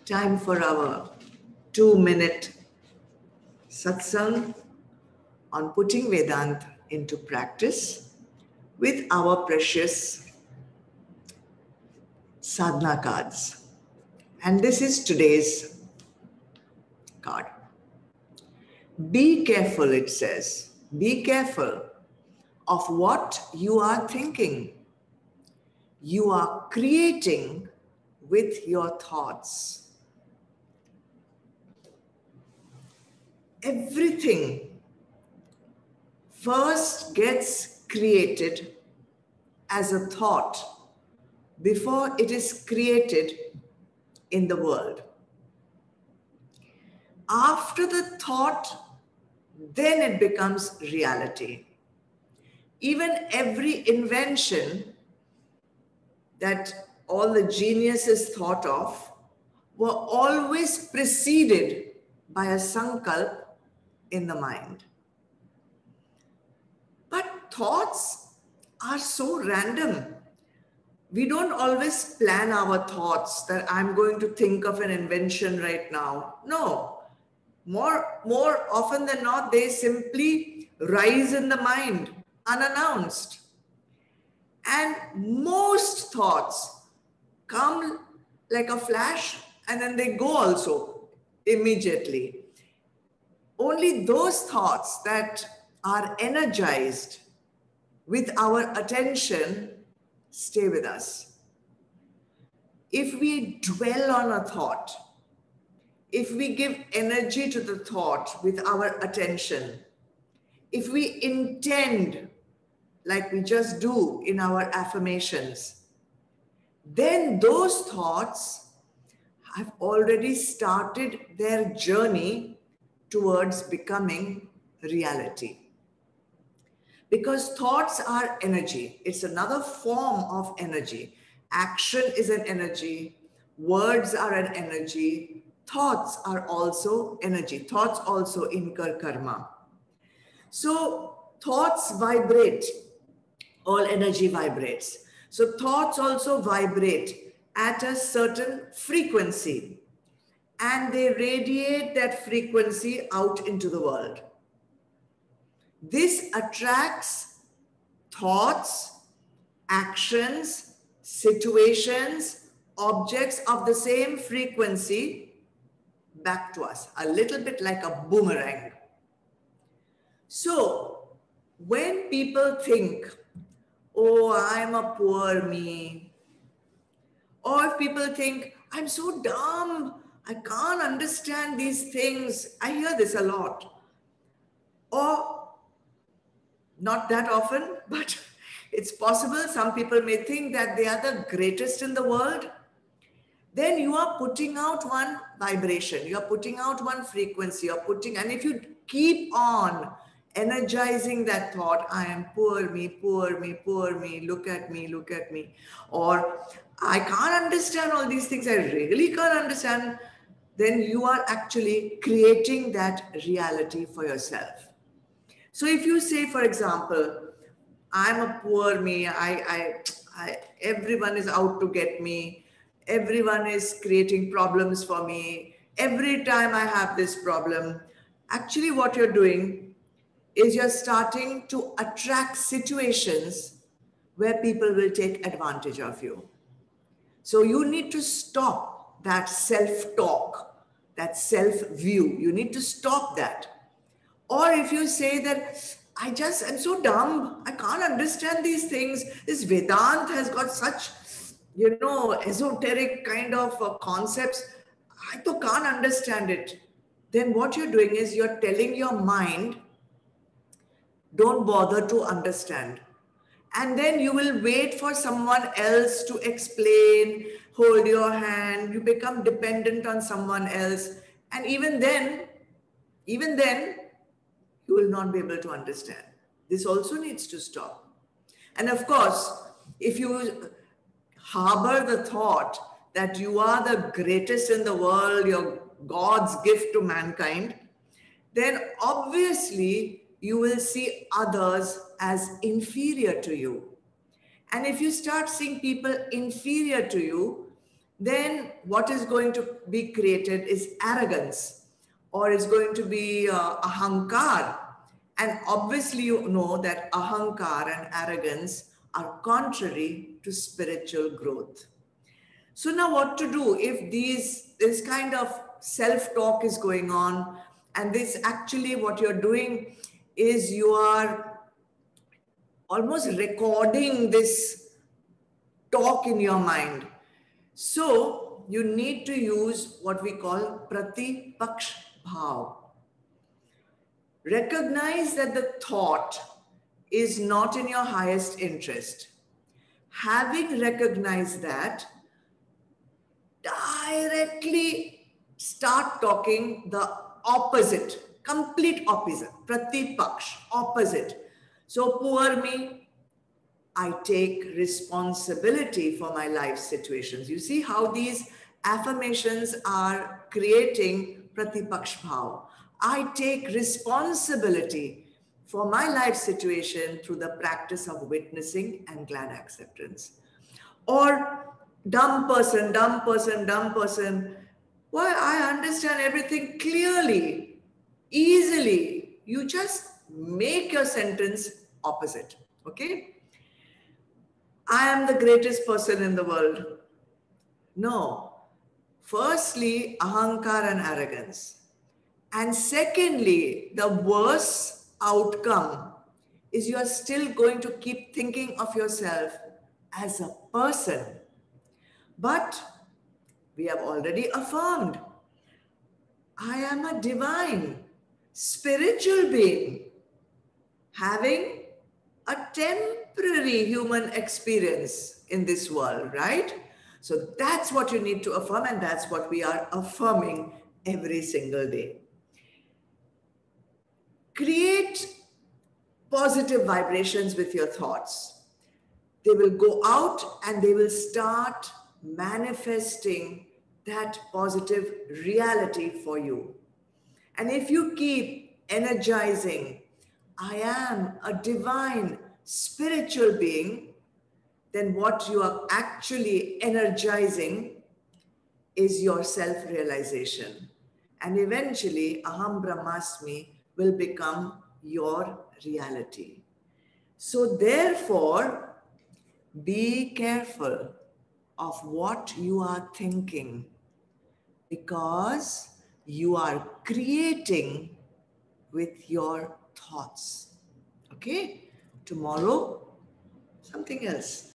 Time for our 2-minute satsang on putting Vedanta into practice with our precious sadhana cards. And this is today's card. Be careful, it says. Be careful of what you are thinking. You are creating with your thoughts. Everything first gets created as a thought before it is created in the world. After the thought, then it becomes reality. Even every invention that all the geniuses thought of were always preceded by a sankalp in the mind. But thoughts are so random. We don't always plan our thoughts that I'm going to think of an invention right now. No. More often than not, they simply rise in the mind unannounced. And most thoughts come like a flash and then they go also immediately. Only those thoughts that are energized with our attention stay with us. If we dwell on a thought, if we give energy to the thought with our attention, if we intend like we just do in our affirmations, then those thoughts have already started their journey towards becoming reality. Because thoughts are energy. It's another form of energy. Action is an energy. Words are an energy. Thoughts are also energy. Thoughts also incur karma. So thoughts vibrate. All energy vibrates. So thoughts also vibrate at a certain frequency. And they radiate that frequency out into the world. This attracts thoughts, actions, situations, objects of the same frequency back to us, a little bit like a boomerang. So when people think, oh, I'm a poor me, or if people think, I'm so dumb, I can't understand these things. I hear this a lot. Or not that often, but it's possible. Some people may think that they are the greatest in the world. Then you are putting out one vibration. You are putting out one frequency. And if you keep on energizing that thought, I am poor me, poor me, poor me, look at me, look at me. Or I can't understand all these things. I really can't understand. Then you are actually creating that reality for yourself. So if you say, for example, I'm a poor me, everyone is out to get me, everyone is creating problems for me, every time I have this problem, actually what you're doing is you're starting to attract situations where people will take advantage of you. So you need to stop that self-talk, that self-view. You need to stop that. Or if you say that, I'm so dumb, I can't understand these things. This Vedanta has got such, esoteric kind of concepts. I can't understand it. Then what you're doing is you're telling your mind, don't bother to understand. And then you will wait for someone else to explain, hold your hand, you become dependent on someone else. And even then, you will not be able to understand. This also needs to stop. And of course, if you harbor the thought that you are the greatest in the world, you're God's gift to mankind, then obviously you will see others as inferior to you. And if you start seeing people inferior to you, then what is going to be created is arrogance, or is going to be ahankar. And obviously, you know that ahankar and arrogance are contrary to spiritual growth. So now what to do if this kind of self-talk is going on, and this actually what you're doing is you are almost recording this talk in your mind. So you need to use what we call pratipaksh bhav. Recognize that the thought is not in your highest interest. Having recognized that, directly start talking the opposite, complete opposite, pratipaksh, opposite. So poor me, I take responsibility for my life situations. You see how these affirmations are creating pratipaksh bhav. I take responsibility for my life situation through the practice of witnessing and glad acceptance. Or dumb person, dumb person, dumb person. Why, I understand everything clearly, easily. You just make your sentence opposite. Okay? I am the greatest person in the world. No. Firstly, ahankar and arrogance. And secondly, the worst outcome is you are still going to keep thinking of yourself as a person. But we have already affirmed, I am a divine, spiritual being having a temporary human experience in this world, right? So that's what you need to affirm, and that's what we are affirming every single day. Create positive vibrations with your thoughts. They will go out and they will start manifesting that positive reality for you. And if you keep energizing, I am a divine spiritual being, then what you are actually energizing is your self-realization. And eventually, Aham Brahmasmi will become your reality. So therefore, be careful of what you are thinking, because you are creating with your thoughts. Okay? Tomorrow, something else.